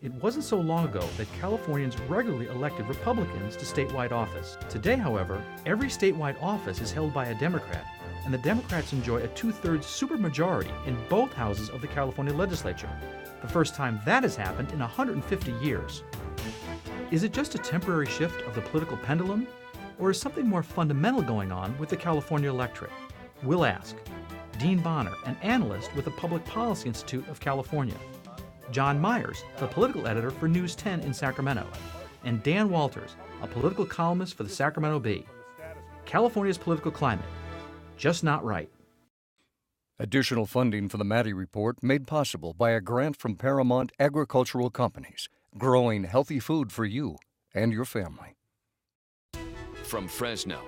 It wasn't so long ago that Californians regularly elected Republicans to statewide office. Today, however, every statewide office is held by a Democrat, and the Democrats enjoy a two-thirds supermajority in both houses of the California legislature, the first time that has happened in 150 years. Is it just a temporary shift of the political pendulum, or is something more fundamental going on with the California electorate? We'll ask. Dean Bonner, an analyst with the Public Policy Institute of California. John Myers, the political editor for News 10 in Sacramento. And Dan Walters, a political columnist for the Sacramento Bee. California's political climate. Just not right. Additional funding for the Maddy Report made possible by a grant from Paramount Agricultural Companies, growing healthy food for you and your family. From Fresno,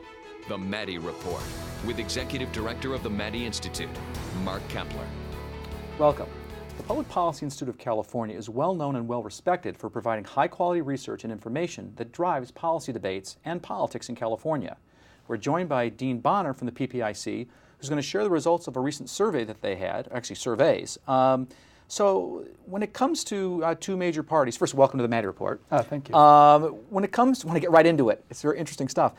the Maddy Report, with Executive Director of the Maddy Institute, Mark Kempler. Welcome. The Public Policy Institute of California is well known and well respected for providing high-quality research and information that drives policy debates and politics in California. We're joined by Dean Bonner from the PPIC, who's going to share the results of a recent survey that they had, actually surveys. So when it comes to two major parties, first, welcome to the Maddy Report. Thank you. When it comes, I want to get right into it. It's very interesting stuff.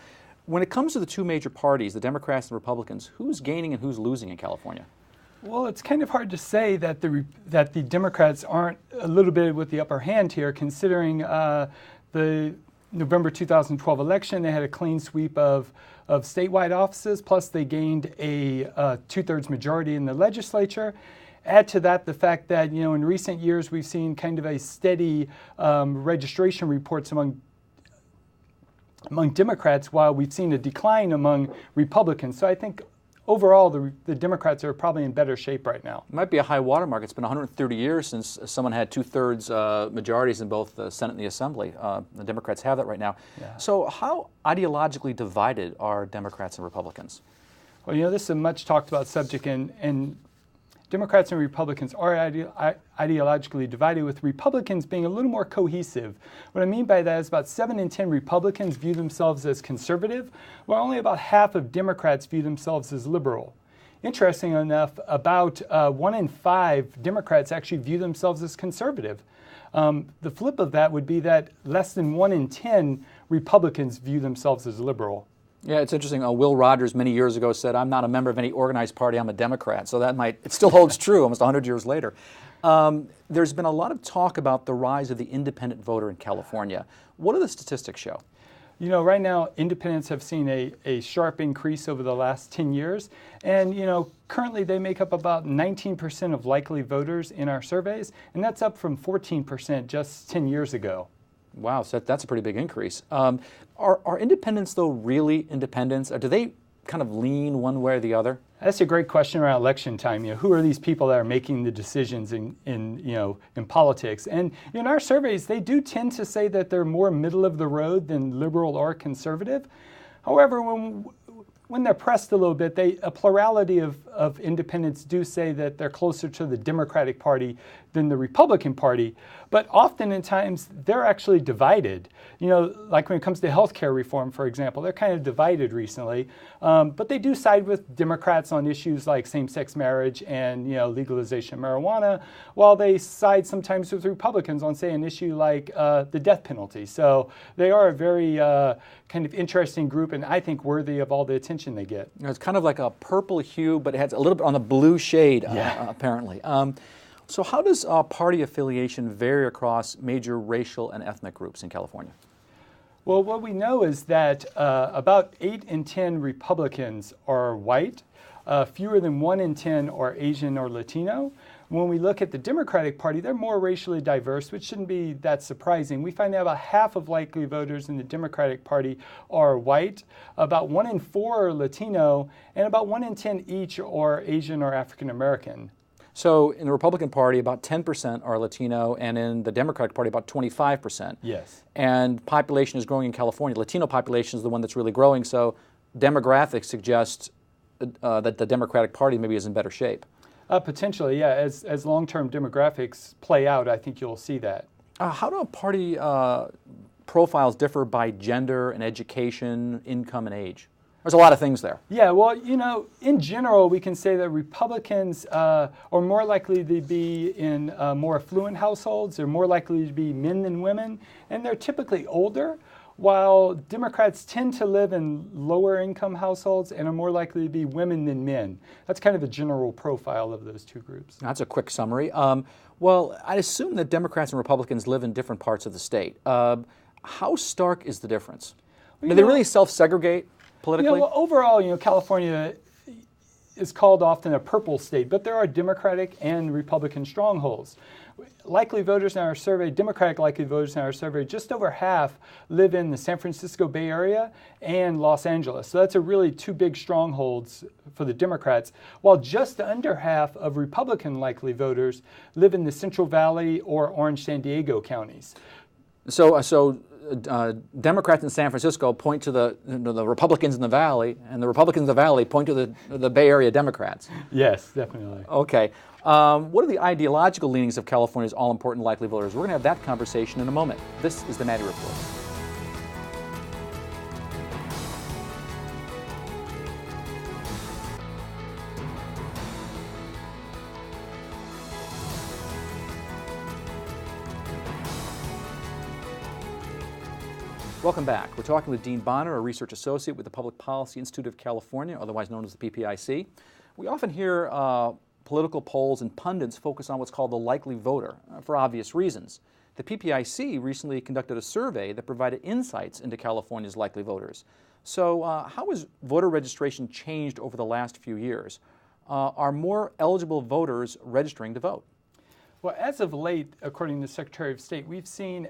When it comes to the two major parties, the Democrats and Republicans, who's gaining and who's losing in California? Well, it's kind of hard to say that the Democrats aren't a little bit with the upper hand here, considering the November 2012 election. They had a clean sweep of statewide offices, plus they gained a two-thirds majority in the legislature. Add to that the fact that, in recent years we've seen kind of a steady registration reports among Democrats, while we've seen a decline among Republicans. So I think overall the Democrats are probably in better shape right now. It might be a high watermark. It's been 130 years since someone had two-thirds majorities in both the Senate and the Assembly. The Democrats have that right now. Yeah. So how ideologically divided are Democrats and Republicans? Well, this is a much talked about subject, and Democrats and Republicans are ideologically divided, with Republicans being a little more cohesive. What I mean by that is about 7 in 10 Republicans view themselves as conservative, while only about half of Democrats view themselves as liberal. Interesting enough, about 1 in 5 Democrats actually view themselves as conservative. The flip of that would be that less than 1 in 10 Republicans view themselves as liberal. Yeah, it's interesting. Will Rogers many years ago said, "I'm not a member of any organized party, I'm a Democrat." So it still holds true almost 100 years later. There's been a lot of talk about the rise of the independent voter in California. What do the statistics show? Right now, independents have seen a sharp increase over the last 10 years. And, currently they make up about 19% of likely voters in our surveys, and that's up from 14% just 10 years ago. Wow, so that's a pretty big increase. Are independents, though, really independents? Or do they kind of lean one way or the other? That's a great question around election time. Who are these people that are making the decisions in politics? And in our surveys, they do tend to say that they're more middle of the road than liberal or conservative. However, when they're pressed a little bit, a plurality of independents do say that they're closer to the Democratic Party than the Republican Party. But often in times, they're actually divided. Like when it comes to healthcare reform, for example, they're kind of divided recently. But they do side with Democrats on issues like same-sex marriage and legalization of marijuana, while they side sometimes with Republicans on, say, an issue like the death penalty. So they are a very kind of interesting group, and I think worthy of all the attention they get. It's kind of like a purple hue, but it has a little bit on the blue shade, apparently. So how does party affiliation vary across major racial and ethnic groups in California? Well, what we know is that about 8 in 10 Republicans are white. Fewer than 1 in 10 are Asian or Latino. When we look at the Democratic Party, they're more racially diverse, which shouldn't be that surprising. We find that about half of likely voters in the Democratic Party are white, about 1 in 4 are Latino, and about 1 in 10 each are Asian or African American. So in the Republican Party, about 10% are Latino, and in the Democratic Party, about 25%. Yes. And population is growing in California. Latino population is the one that's really growing, so demographics suggest that the Democratic Party maybe is in better shape. Potentially, yeah. As long-term demographics play out, I think you'll see that. How do party profiles differ by gender and education, income, and age? There's a lot of things there. Yeah, well, in general, we can say that Republicans are more likely to be in more affluent households. They're more likely to be men than women, and they're typically older, while Democrats tend to live in lower income households and are more likely to be women than men. That's kind of the general profile of those two groups. That's a quick summary. Well, I assume that Democrats and Republicans live in different parts of the state. How stark is the difference? Do they really self-segregate politically? Well, overall, California is called often a purple state, but there are Democratic and Republican strongholds. Likely voters in our survey, Democratic likely voters in our survey, just over half live in the San Francisco Bay Area and Los Angeles. So that's really two big strongholds for the Democrats, while just under half of Republican likely voters live in the Central Valley or Orange San Diego counties. So Democrats in San Francisco point to the Republicans in the Valley, and the Republicans in the Valley point to the Bay Area Democrats. Yes, definitely. Okay. What are the ideological leanings of California's all-important likely voters? We're going to have that conversation in a moment. This is the Maddy Report. Welcome back. We're talking with Dean Bonner, a research associate with the Public Policy Institute of California, otherwise known as the PPIC. We often hear political polls and pundits focus on what's called the likely voter for obvious reasons. The PPIC recently conducted a survey that provided insights into California's likely voters. So how has voter registration changed over the last few years? Are more eligible voters registering to vote? Well, as of late, according to the Secretary of State, we've seen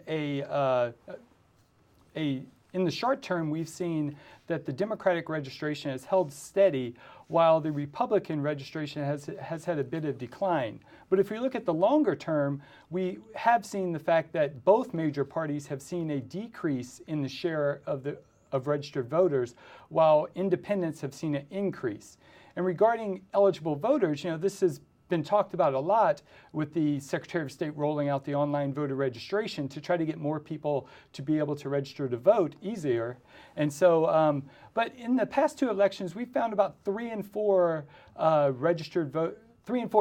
in the short term, we've seen that the Democratic registration has held steady while the Republican registration has had a bit of decline. But if we look at the longer term, we have seen the fact that both major parties have seen a decrease in the share of registered voters, while independents have seen an increase. And regarding eligible voters, this has been talked about a lot with the Secretary of State rolling out the online voter registration to try to get more people to be able to register to vote easier. And so, but in the past two elections, we found about 3 in 4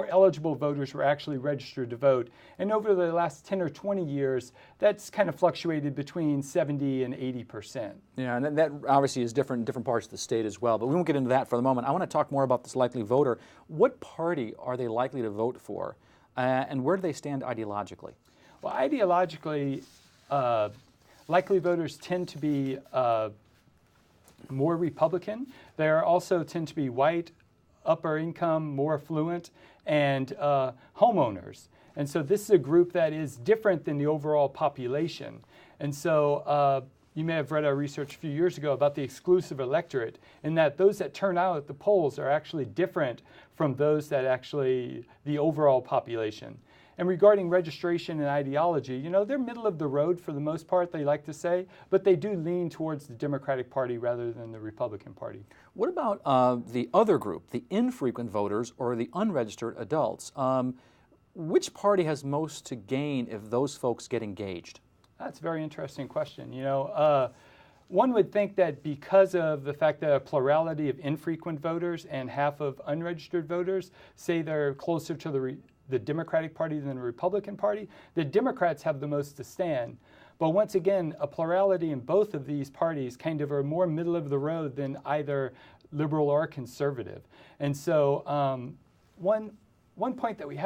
eligible voters were actually registered to vote. And over the last 10 or 20 years, that's kind of fluctuated between 70 and 80%. Yeah, and that obviously is different in different parts of the state as well. But we won't get into that for the moment. I want to talk more about this likely voter. What party are they likely to vote for? And where do they stand ideologically? Well, ideologically, likely voters tend to be more Republican. They also tend to be white, upper income, more affluent, and homeowners. And so this is a group that is different than the overall population. And so you may have read our research a few years ago about the exclusive electorate, in that those that turn out at the polls are actually different from those that actually the overall population. And regarding registration and ideology, they're middle of the road for the most part, they like to say, but they do lean towards the Democratic Party rather than the Republican Party. What about the other group, the infrequent voters or the unregistered adults? Which party has most to gain if those folks get engaged? That's a very interesting question. One would think that because of the fact that a plurality of infrequent voters and half of unregistered voters say they're closer to the Democratic Party than the Republican Party, the Democrats have the most to stand. But once again, a plurality in both of these parties kind of are more middle of the road than either liberal or conservative. And so one point that we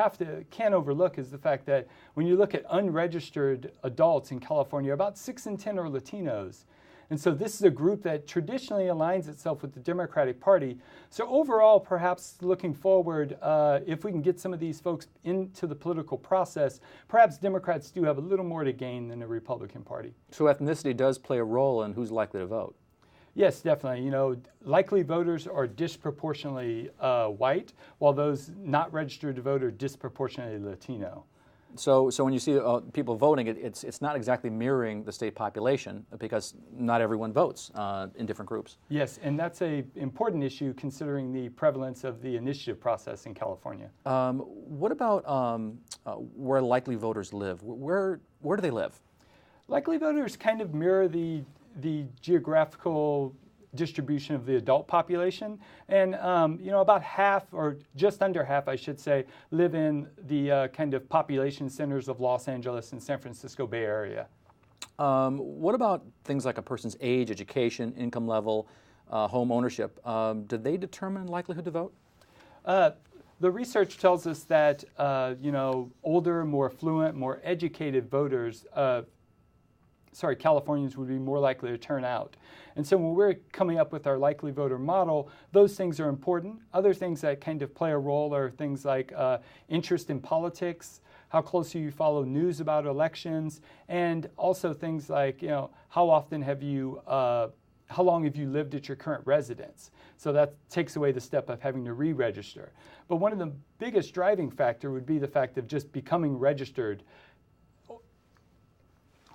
can't overlook is the fact that when you look at unregistered adults in California, about 6 in 10 are Latinos. And so this is a group that traditionally aligns itself with the Democratic Party. So overall, perhaps looking forward, if we can get some of these folks into the political process, perhaps Democrats do have a little more to gain than the Republican Party. So ethnicity does play a role in who's likely to vote. Yes, definitely. Likely voters are disproportionately white, while those not registered to vote are disproportionately Latino. So when you see people voting, it's not exactly mirroring the state population because not everyone votes in different groups. Yes, and that's an important issue considering the prevalence of the initiative process in California. What about where likely voters live? Where do they live? Likely voters kind of mirror the geographical distribution of the adult population, and about half, or just under half, I should say, live in the kind of population centers of Los Angeles and San Francisco Bay Area. What about things like a person's age, education, income level, home ownership? Do they determine likelihood to vote? The research tells us that older, more affluent, more educated voters, Californians would be more likely to turn out. And so when we're coming up with our likely voter model, those things are important. Other things that kind of play a role are things like interest in politics, how closely you follow news about elections, and also things like, how often have you, how long have you lived at your current residence? So that takes away the step of having to re-register. But one of the biggest driving factor would be the fact of just becoming registered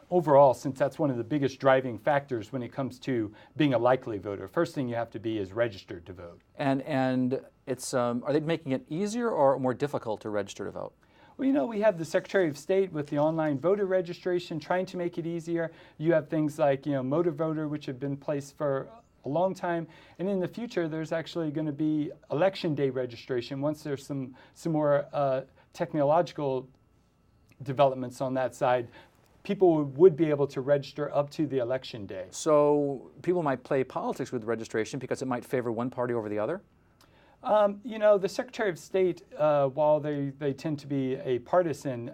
overall, since that's one of the biggest driving factors when it comes to being a likely voter. First thing you have to be is registered to vote. And it's, are they making it easier or more difficult to register to vote? Well, we have the Secretary of State with the online voter registration trying to make it easier. You have things like, Motor Voter, which have been placed for a long time. And in the future, there's actually going to be Election Day registration once there's some more technological developments on that side. People would be able to register up to the election day. So people might play politics with registration because it might favor one party over the other? The Secretary of State, while they tend to be a partisan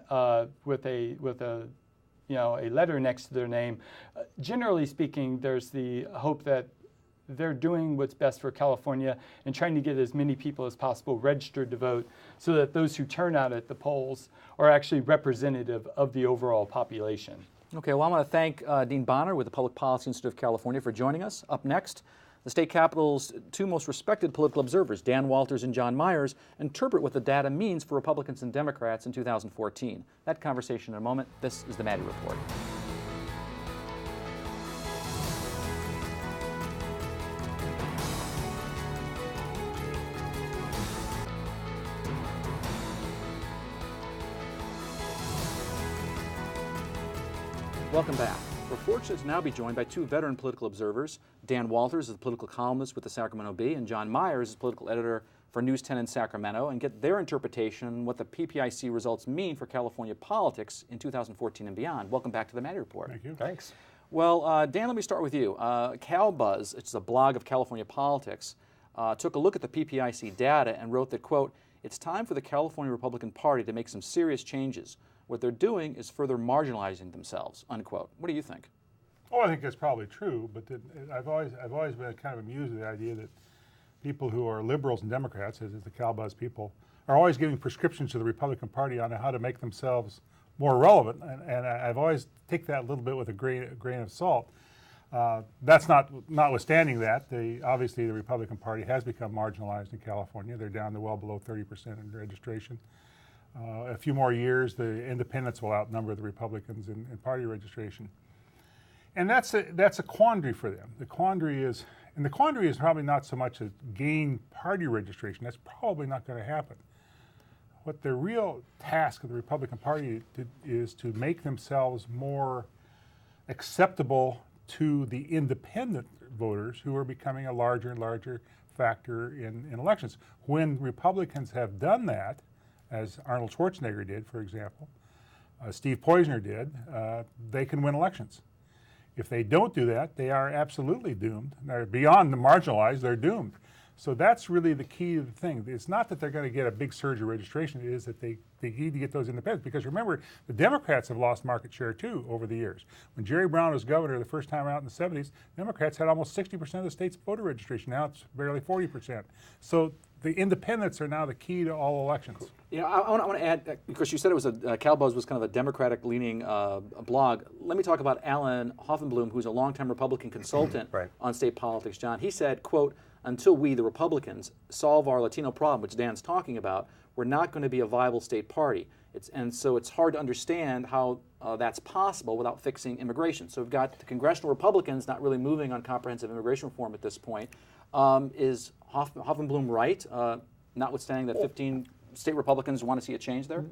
with a letter next to their name, generally speaking, there's the hope that they're doing what's best for California and trying to get as many people as possible registered to vote so that those who turn out at the polls are actually representative of the overall population. Okay, well, I want to thank Dean Bonner with the Public Policy Institute of California for joining us. Up next, the state capitol's two most respected political observers, Dan Walters and John Myers, interpret what the data means for Republicans and Democrats in 2014. That conversation in a moment. This is the Maddy Report. Welcome back. We're fortunate to now be joined by two veteran political observers. Dan Walters is a political columnist with the Sacramento Bee, and John Myers is political editor for News 10 in Sacramento, and get their interpretation on what the PPIC results mean for California politics in 2014 and beyond. Welcome back to the Maddy Report. Thank you. Thanks. Well, Dan, let me start with you. CalBuzz, which is a blog of California politics, took a look at the PPIC data and wrote that, quote, "It's time for the California Republican Party to make some serious changes. What they're doing is further marginalizing themselves," unquote. What do you think? Oh, I think that's probably true, but I've always been kind of amused with the idea that people who are liberals and Democrats, as is the CalBuzz people, are always giving prescriptions to the Republican Party on how to make themselves more relevant, and I've always take that a little bit with a grain of salt. That's notwithstanding that, obviously the Republican Party has become marginalized in California. They're down to well below 30% in registration. A few more years, the independents will outnumber the Republicans in party registration. And that's a quandary for them. The quandary is probably not so much to gain party registration. That's probably not going to happen. What the real task of the Republican Party is to make themselves more acceptable to the independent voters who are becoming a larger and larger factor in elections. When Republicans have done that, as Arnold Schwarzenegger did, for example, Steve Poizner did, they can win elections. If they don't do that, they are absolutely doomed. They're beyond the marginalized, they're doomed. So that's really the key to the thing. It's not that they're going to get a big surge of registration, it is that they need to get those independents. Because remember, the Democrats have lost market share too over the years. When Jerry Brown was governor the first time out in the 70s, Democrats had almost 60% of the state's voter registration. Now it's barely 40%. So the independents are now the key to all elections. You know, I want to add, because you said it was CalBuzz was kind of a Democratic-leaning blog. Let me talk about Alan Hoffenblum, who's a longtime Republican consultant on state politics. John, he said, quote, "Until we, the Republicans, solve our Latino problem," which Dan's talking about, "we're not going to be a viable state party." And so it's hard to understand how that's possible without fixing immigration. So we've got the congressional Republicans not really moving on comprehensive immigration reform at this point. Is Hoffenblum right, notwithstanding that 15 state Republicans want to see a change there?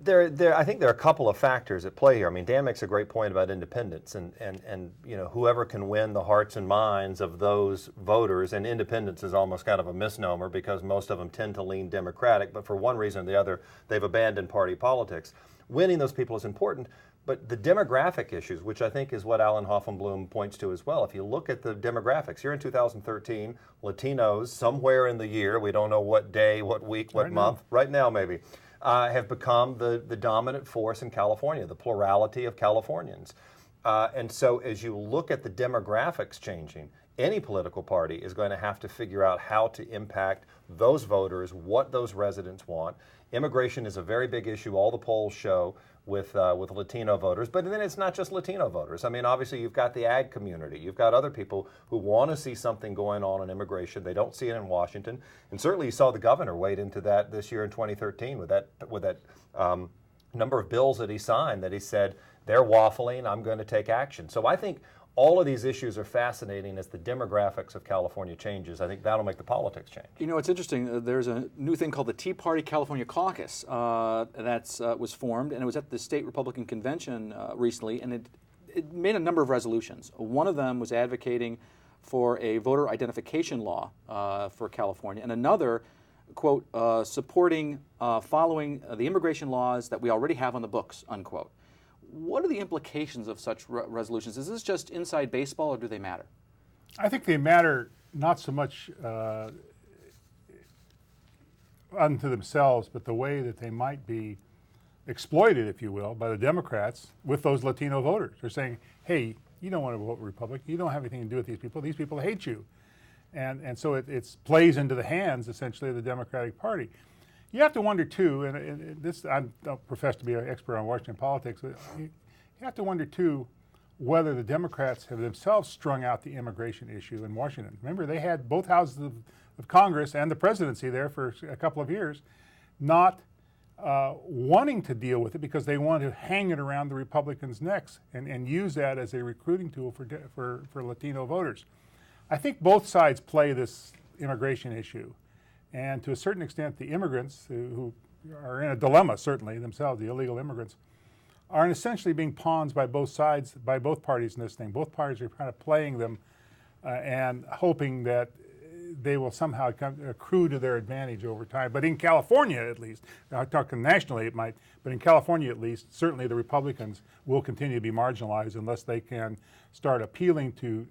I think there are a couple of factors at play here. I mean, Dan makes a great point about independence, and you know, whoever can win the hearts and minds of those voters, and independence is almost kind of a misnomer because most of them tend to lean Democratic, but for one reason or the other, they've abandoned party politics. Winning those people is important, but the demographic issues, which I think is what Alan Hoffenblum points to as well. If you look at the demographics, here in 2013, Latinos, somewhere in the year, we don't know what day, what week, what month, right now maybe, have become the dominant force in California, the plurality of Californians. And so as you look at the demographics changing, any political party is going to have to figure out how to impact those voters, what those residents want. Immigration is a very big issue. All the polls show with Latino voters, but then it's not just Latino voters. I mean, obviously you've got the ag community. You've got other people who want to see something going on in immigration. They don't see it in Washington, and certainly you saw the governor wade into that this year in 2013 with that number of bills that he signed that he said they're waffling. I'm going to take action. So I think all of these issues are fascinating as the demographics of California changes. I think that'll make the politics change. You know, it's interesting. There's a new thing called the Tea Party California Caucus that was formed, and it was at the state Republican convention recently, and it made a number of resolutions. One of them was advocating for a voter identification law for California, and another, quote, supporting following the immigration laws that we already have on the books, unquote. What are the implications of such resolutions? Is this just inside baseball, or do they matter? I think they matter not so much unto themselves, but the way that they might be exploited, if you will, by the Democrats with those Latino voters. They're saying, hey, you don't want to vote Republican. You don't have anything to do with these people. These people hate you. And so it plays into the hands, essentially, of the Democratic Party. You have to wonder, too, and this, I don't profess to be an expert on Washington politics, but you have to wonder, too, whether the Democrats have themselves strung out the immigration issue in Washington. Remember, they had both houses of Congress and the presidency there for a couple of years, not wanting to deal with it because they want to hang it around the Republicans' necks and use that as a recruiting tool for Latino voters. I think both sides play this immigration issue. And to a certain extent, the immigrants who are in a dilemma, certainly themselves, the illegal immigrants, are essentially being pawns by both sides, by both parties in this thing. Both parties are kind of playing them and hoping that they will somehow accrue to their advantage over time. But in California, at least, I'm talking nationally it might, but in California at least, certainly the Republicans will continue to be marginalized unless they can start appealing to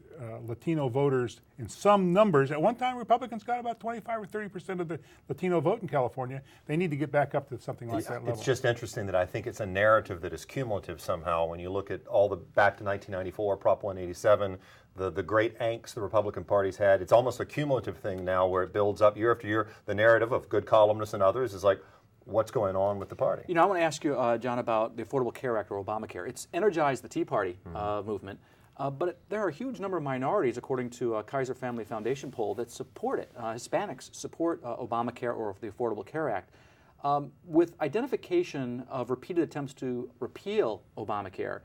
Latino voters in some numbers. At one time, Republicans got about 25 or 30% of the Latino vote in California. They need to get back up to something like that level. It's just interesting that I think it's a narrative that is cumulative somehow. When you look at all the back to 1994, Prop 187, the great angst the Republican party's had, it's almost a cumulative thing now where it builds up year after year. The narrative of good columnists and others is like, what's going on with the party? You know, I want to ask you, John, about the Affordable Care Act or Obamacare. It's energized the Tea Party movement, but there are a huge number of minorities, according to a Kaiser Family Foundation poll, that support it. Hispanics support Obamacare or the Affordable Care Act. With identification of repeated attempts to repeal Obamacare,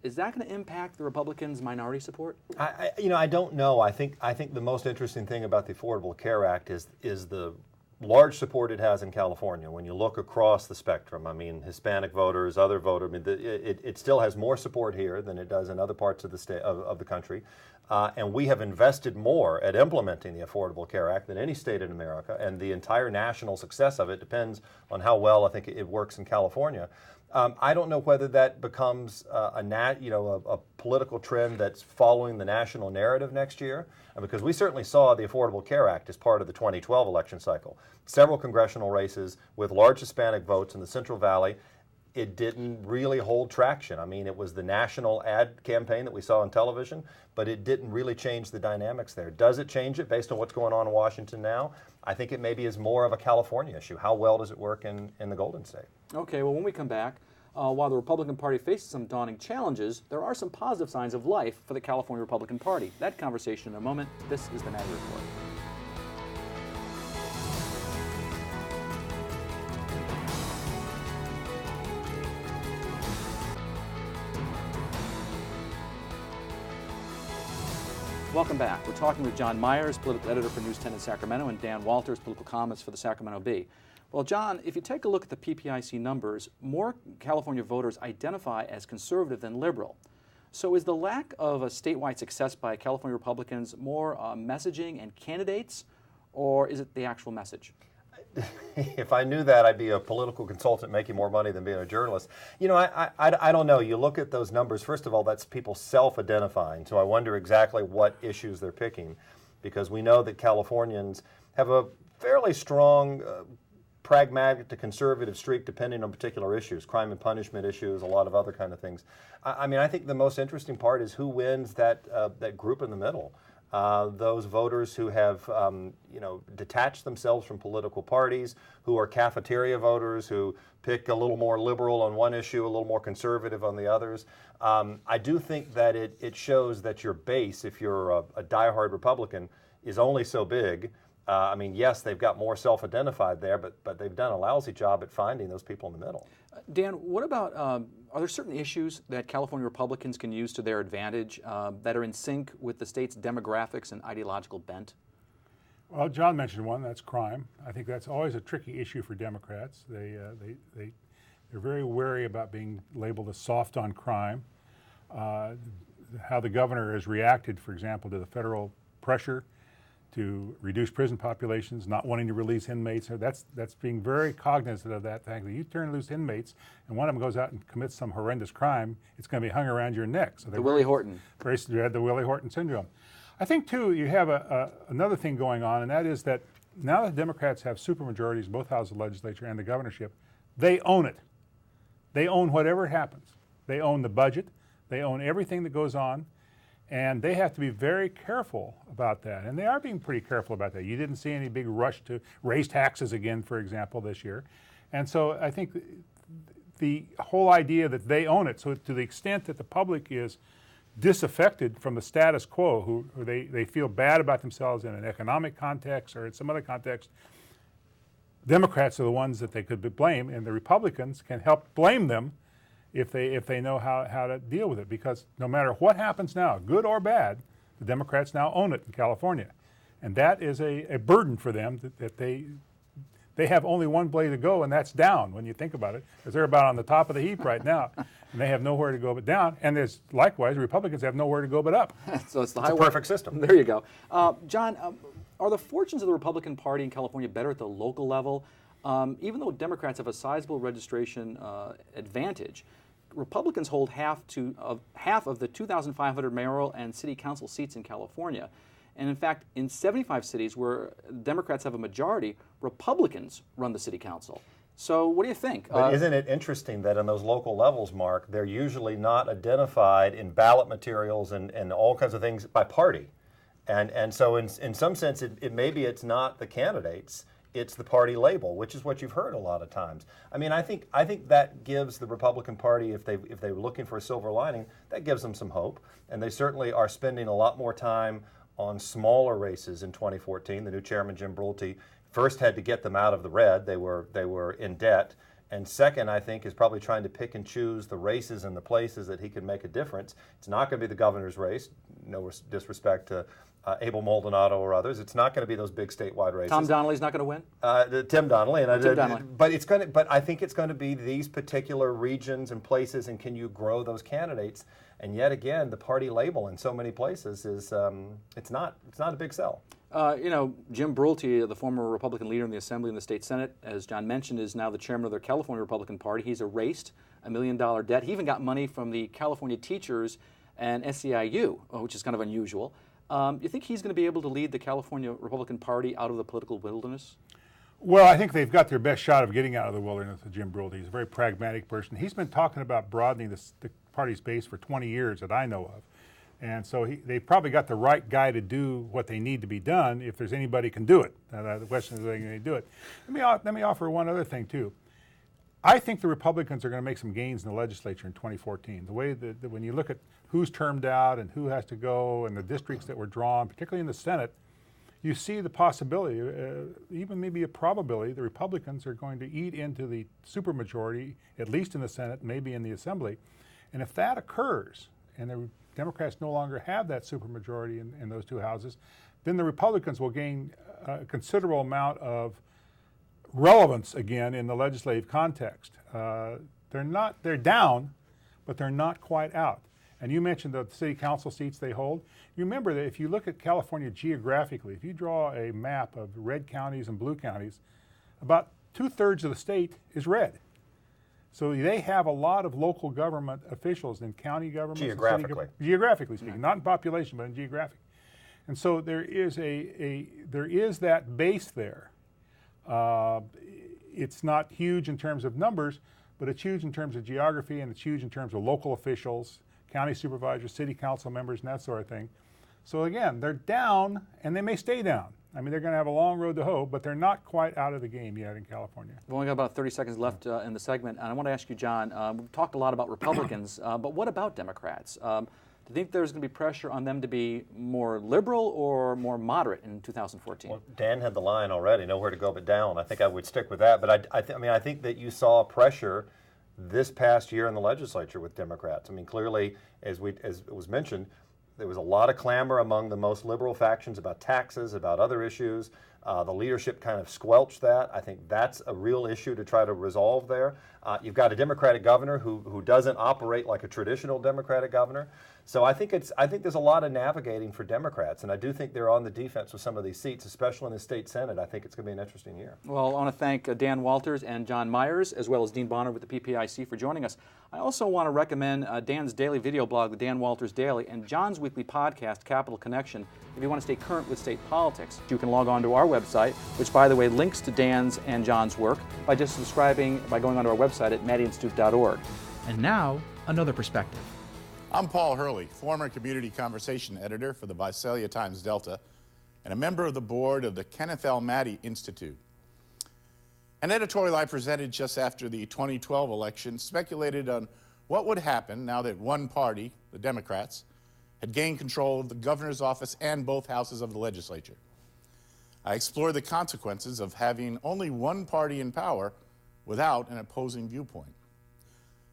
is that going to impact the Republicans' minority support? I don't know. I think the most interesting thing about the Affordable Care Act is the large support it has in California. When you look across the spectrum, I mean, Hispanic voters, other voters, I mean, it still has more support here than it does in other parts of the state of the country. And we have invested more at implementing the Affordable Care Act than any state in America, and the entire national success of it depends on how well I think it works in California. I don't know whether that becomes a political trend that's following the national narrative next year, because we certainly saw the Affordable Care Act as part of the 2012 election cycle. Several congressional races with large Hispanic votes in the Central Valley. It didn't really hold traction. I mean, it was the national ad campaign that we saw on television, but it didn't really change the dynamics there. Does it change it based on what's going on in Washington now? I think it maybe is more of a California issue. How well does it work in the Golden State? Okay, well, when we come back, while the Republican Party faces some daunting challenges, there are some positive signs of life for the California Republican Party. That conversation in a moment. This is the Maddy Report. Welcome back. We're talking with John Myers, political editor for News 10 in Sacramento, and Dan Walters, political columnist for the Sacramento Bee. Well, John, if you take a look at the PPIC numbers, more California voters identify as conservative than liberal. So is the lack of a statewide success by California Republicans more messaging and candidates, or is it the actual message? If I knew that, I'd be a political consultant making more money than being a journalist. You know, I don't know. You look at those numbers, first of all, that's people self-identifying. So I wonder exactly what issues they're picking, because we know that Californians have a fairly strong pragmatic to conservative streak depending on particular issues, crime and punishment issues, a lot of other kind of things. I mean, I think the most interesting part is who wins that group in the middle. Those voters who have, you know, detached themselves from political parties, who are cafeteria voters, who pick a little more liberal on one issue, a little more conservative on the others. I do think that it shows that your base, if you're a diehard Republican, is only so big. I mean, yes, they've got more self-identified there, but they've done a lousy job at finding those people in the middle. Dan, what about, are there certain issues that California Republicans can use to their advantage that are in sync with the state's demographics and ideological bent? Well, John mentioned one, that's crime. I think that's always a tricky issue for Democrats. They're very wary about being labeled as soft on crime. How the governor has reacted, for example, to the federal pressure to reduce prison populations, not wanting to release inmates. That's being very cognizant of that fact that you turn loose inmates and one of them goes out and commits some horrendous crime, it's going to be hung around your neck. So the Willie Horton. You had the Willie Horton syndrome. I think, too, you have another thing going on, and that is that now that Democrats have supermajorities in both houses of the legislature and the governorship, they own it. They own whatever happens. They own the budget. They own everything that goes on. And they have to be very careful about that. And they are being pretty careful about that. You didn't see any big rush to raise taxes again, for example, this year. And so I think the whole idea that they own it, so to the extent that the public is disaffected from the status quo, who they feel bad about themselves in an economic context or in some other context, Democrats are the ones that they could blame, and the Republicans can help blame them if they know how to deal with it, because no matter what happens now, good or bad, the Democrats now own it in California. And that is a burden for them that they have only one way to go, and that's down when you think about it, because they're about on the top of the heap right now, and they have nowhere to go but down. And there's likewise, the Republicans have nowhere to go but up. So it's the It's a perfect system. There you go. John, are the fortunes of the Republican Party in California better at the local level? Even though Democrats have a sizable registration advantage, Republicans hold half of the 2,500 mayoral and city council seats in California. And in fact, in 75 cities where Democrats have a majority, Republicans run the city council. So what do you think? But isn't it interesting that on those local levels, Mark, they're usually not identified in ballot materials and all kinds of things by party. And so in some sense, maybe it's not the candidates, it's the party label, which is what you've heard a lot of times. I mean, I think that gives the Republican Party, if they were looking for a silver lining, that gives them some hope. And they certainly are spending a lot more time on smaller races in 2014. The new chairman, Jim Brulte, first had to get them out of the red. They were in debt. And second, I think, is probably trying to pick and choose the races and the places that he can make a difference. It's not going to be the governor's race, no disrespect to Abel Maldonado or others. It's not going to be those big statewide races. Tom Donnelly's not going to win? Tim Donnelly. Tim Donnelly. But I think it's going to be these particular regions and places, and can you grow those candidates? And yet again, the party label in so many places is it's not a big sell. You know, Jim Brulte, the former Republican leader in the Assembly and the State Senate, as John mentioned, is now the chairman of the California Republican Party. He's erased $1 million debt. He even got money from the California teachers and SEIU, which is kind of unusual. You think he's going to be able to lead the California Republican Party out of the political wilderness? Well, I think they've got their best shot of getting out of the wilderness with Jim Brulte. He's a very pragmatic person. He's been talking about broadening the party's base for 20 years that I know of. And so they've probably got the right guy to do what they need to be done if there's anybody can do it. The question is, are they going to do it? Let me offer one other thing, too. I think the Republicans are going to make some gains in the legislature in 2014. The way that when you look at who's termed out and who has to go and the districts that were drawn, particularly in the Senate, you see the possibility, even maybe a probability, the Republicans are going to eat into the supermajority, at least in the Senate, maybe in the Assembly. And if that occurs, and the Democrats no longer have that supermajority in those two houses, then the Republicans will gain a considerable amount of relevance again in the legislative context. They're down, but they're not quite out. And you mentioned the city council seats they hold. You remember that if you look at California geographically, if you draw a map of red counties and blue counties, about 2/3 of the state is red. So they have a lot of local government officials in county governments. Geographically. Geographically speaking, not in population, but in geographic. And so there is there is that base there. It's not huge in terms of numbers, but it's huge in terms of geography, and it's huge in terms of local officials, county supervisors, city council members, and that sort of thing. So again, they're down, and they may stay down. I mean, they're going to have a long road to hoe, but they're not quite out of the game yet in California. We've only got about 30 seconds left in the segment, and I want to ask you, John, we've talked a lot about Republicans, but what about Democrats? Do you think there's going to be pressure on them to be more liberal or more moderate in 2014? Well, Dan had the line already, nowhere to go but down. I think I would stick with that, but I think that you saw pressure this past year in the legislature with Democrats. I mean, clearly, as it was mentioned, there was a lot of clamor among the most liberal factions about taxes, about other issues. The leadership kind of squelched that. I think that's a real issue to try to resolve there. You've got a Democratic governor who doesn't operate like a traditional Democratic governor. So I think there's a lot of navigating for Democrats, and I do think they're on the defense with some of these seats, especially in the state Senate. I think it's going to be an interesting year. Well, I want to thank Dan Walters and John Myers, as well as Dean Bonner with the PPIC for joining us. I also want to recommend Dan's daily video blog, the Dan Walters Daily, and John's weekly podcast, Capital Connection, if you want to stay current with state politics. You can log on to our website, which, by the way, links to Dan's and John's work by just subscribing by going onto our website at maddyinstitute.org. And now, another perspective. I'm Paul Hurley, former community conversation editor for the Visalia Times-Delta and a member of the board of the Kenneth L. Maddy Institute. An editorial I presented just after the 2012 election speculated on what would happen now that one party, the Democrats, had gained control of the governor's office and both houses of the legislature. I explored the consequences of having only one party in power without an opposing viewpoint.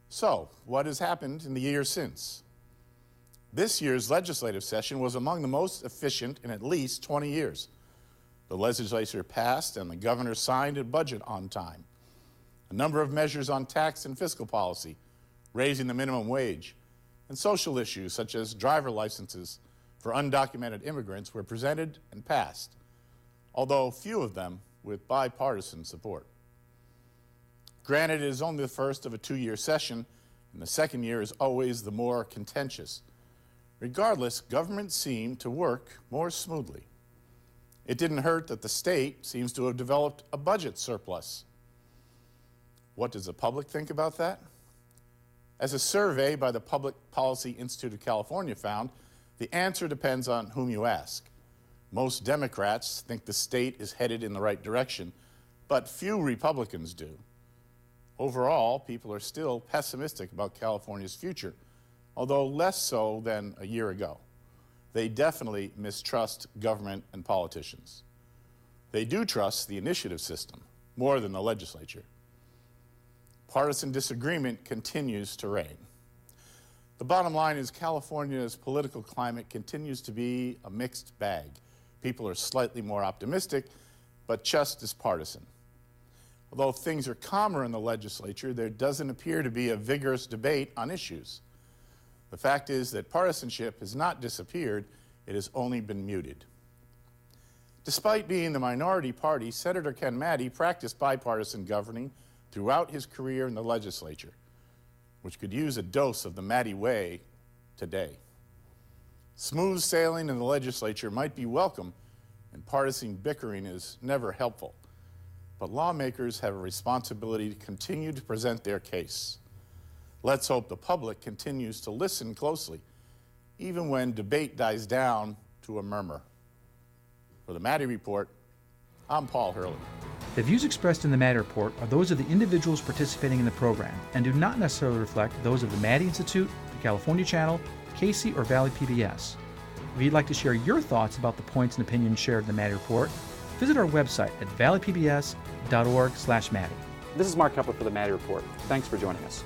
So, what has happened in the years since? This year's legislative session was among the most efficient in at least 20 years. The legislature passed and the governor signed a budget on time. A number of measures on tax and fiscal policy, raising the minimum wage, and social issues such as driver licenses for undocumented immigrants were presented and passed, although few of them with bipartisan support. Granted, it is only the first of a two-year session, and the second year is always the more contentious. Regardless, government seemed to work more smoothly. It didn't hurt that the state seems to have developed a budget surplus. What does the public think about that? As a survey by the Public Policy Institute of California found, the answer depends on whom you ask. Most Democrats think the state is headed in the right direction, but few Republicans do. Overall, people are still pessimistic about California's future, although less so than a year ago. They definitely mistrust government and politicians. They do trust the initiative system more than the legislature. Partisan disagreement continues to reign. The bottom line is California's political climate continues to be a mixed bag. People are slightly more optimistic, but just as partisan. Although things are calmer in the legislature, there doesn't appear to be a vigorous debate on issues. The fact is that partisanship has not disappeared, it has only been muted. Despite being the minority party, Senator Ken Maddy practiced bipartisan governing throughout his career in the legislature, which could use a dose of the Maddy way today. Smooth sailing in the legislature might be welcome, and partisan bickering is never helpful. But lawmakers have a responsibility to continue to present their case. Let's hope the public continues to listen closely, even when debate dies down to a murmur. For the Maddy Report, I'm Paul Hurley. The views expressed in the Maddy Report are those of the individuals participating in the program and do not necessarily reflect those of the Maddy Institute, the California Channel, Casey, or Valley PBS. If you'd like to share your thoughts about the points and opinions shared in the Maddy Report, visit our website at valleypbs.org/Maddy. This is Mark Kepler for the Maddy Report. Thanks for joining us.